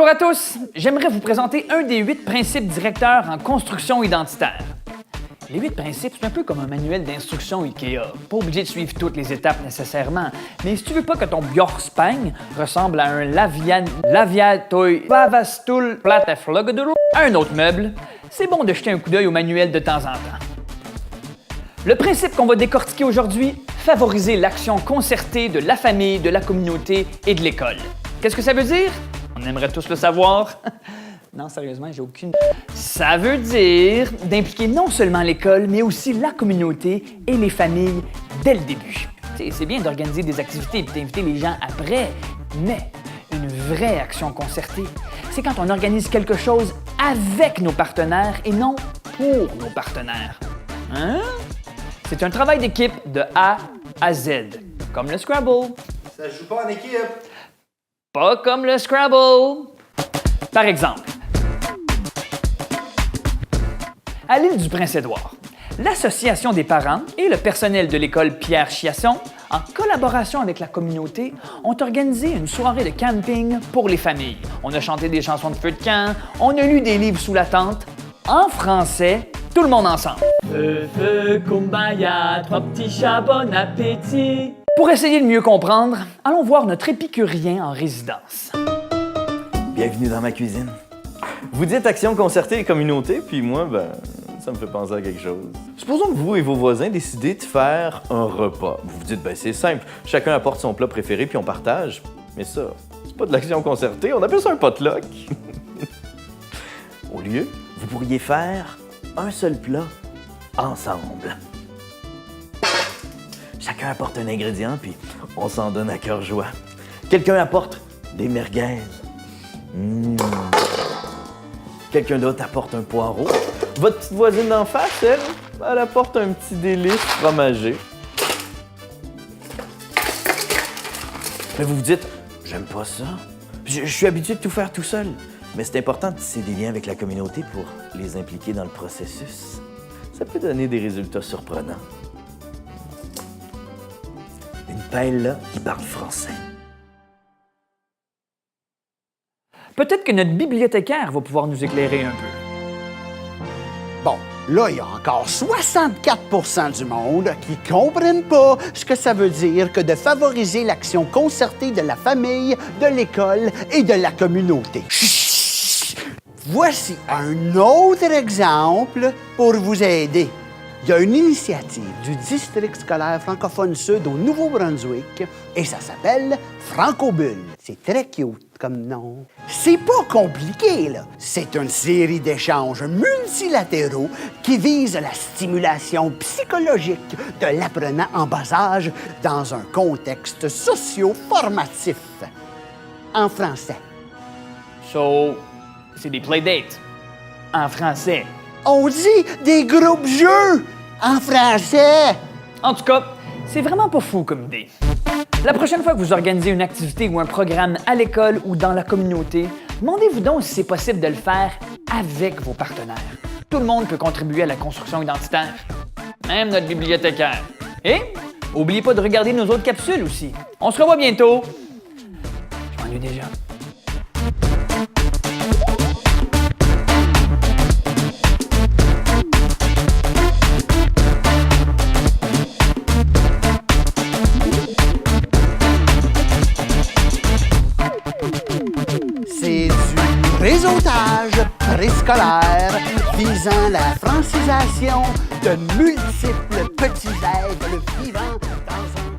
Bonjour à tous! J'aimerais vous présenter un des 8 principes directeurs en construction identitaire. Les 8 principes, c'est un peu comme un manuel d'instruction IKEA. Pas obligé de suivre toutes les étapes nécessairement, mais si tu veux pas que ton Björkspang ressemble à un Laviatoi Lavastul Plataflogaduru, un autre meuble, c'est bon de jeter un coup d'œil au manuel de temps en temps. Le principe qu'on va décortiquer aujourd'hui, favoriser l'action concertée de la famille, de la communauté et de l'école. Qu'est-ce que ça veut dire? On aimerait tous le savoir. Non, sérieusement, j'ai aucune... Ça veut dire d'impliquer non seulement l'école, mais aussi la communauté et les familles dès le début. C'est bien d'organiser des activités et d'inviter les gens après, mais une vraie action concertée, c'est quand on organise quelque chose avec nos partenaires et non pour nos partenaires. Hein? C'est un travail d'équipe de A à Z, comme le Scrabble. Ça se joue pas en équipe. Pas comme le Scrabble. Par exemple, à l'île du Prince-Édouard, l'Association des parents et le personnel de l'école Pierre Chiasson, en collaboration avec la communauté, ont organisé une soirée de camping pour les familles. On a chanté des chansons de feu de camp, on a lu des livres sous la tente, en français, tout le monde ensemble. Feu, feu, kumbaya, 3 petits chats, bon appétit. Pour essayer de mieux comprendre, allons voir notre épicurien en résidence. Bienvenue dans ma cuisine. Vous dites action concertée et communauté, puis moi, ça me fait penser à quelque chose. Supposons que vous et vos voisins décidez de faire un repas. Vous vous dites, c'est simple, chacun apporte son plat préféré puis on partage. Mais ça, c'est pas de l'action concertée, on appelle ça un potluck. Au lieu, vous pourriez faire un seul plat ensemble. Chacun apporte un ingrédient, puis on s'en donne à cœur joie. Quelqu'un apporte des merguez. Quelqu'un d'autre apporte un poireau. Votre petite voisine d'en face, elle apporte un petit délice fromagé. Mais vous vous dites, j'aime pas ça. Je suis habitué de tout faire tout seul. Mais c'est important de tisser des liens avec la communauté pour les impliquer dans le processus. Ça peut donner des résultats surprenants. Une paella qui parle français. Peut-être que notre bibliothécaire va pouvoir nous éclairer un peu. Bon, là, il y a encore 64 du monde qui comprennent pas ce que ça veut dire que de favoriser l'action concertée de la famille, de l'école et de la communauté. Voici un autre exemple pour vous aider. Il y a une initiative du district scolaire francophone sud au Nouveau-Brunswick et ça s'appelle Francobulle. C'est très cute comme nom. C'est pas compliqué, là. C'est une série d'échanges multilatéraux qui visent la stimulation psychologique de l'apprenant en bas âge dans un contexte socio-formatif. En français. So, c'est des playdates. En français. On dit des groupes jeux en français. En tout cas, c'est vraiment pas fou comme idée. La prochaine fois que vous organisez une activité ou un programme à l'école ou dans la communauté, demandez-vous donc si c'est possible de le faire avec vos partenaires. Tout le monde peut contribuer à la construction identitaire, même notre bibliothécaire. Et n'oubliez pas de regarder nos autres capsules aussi. On se revoit bientôt. Je m'ennuie déjà. C'est du réseautage préscolaire visant la francisation de multiples petits êtres vivants dans un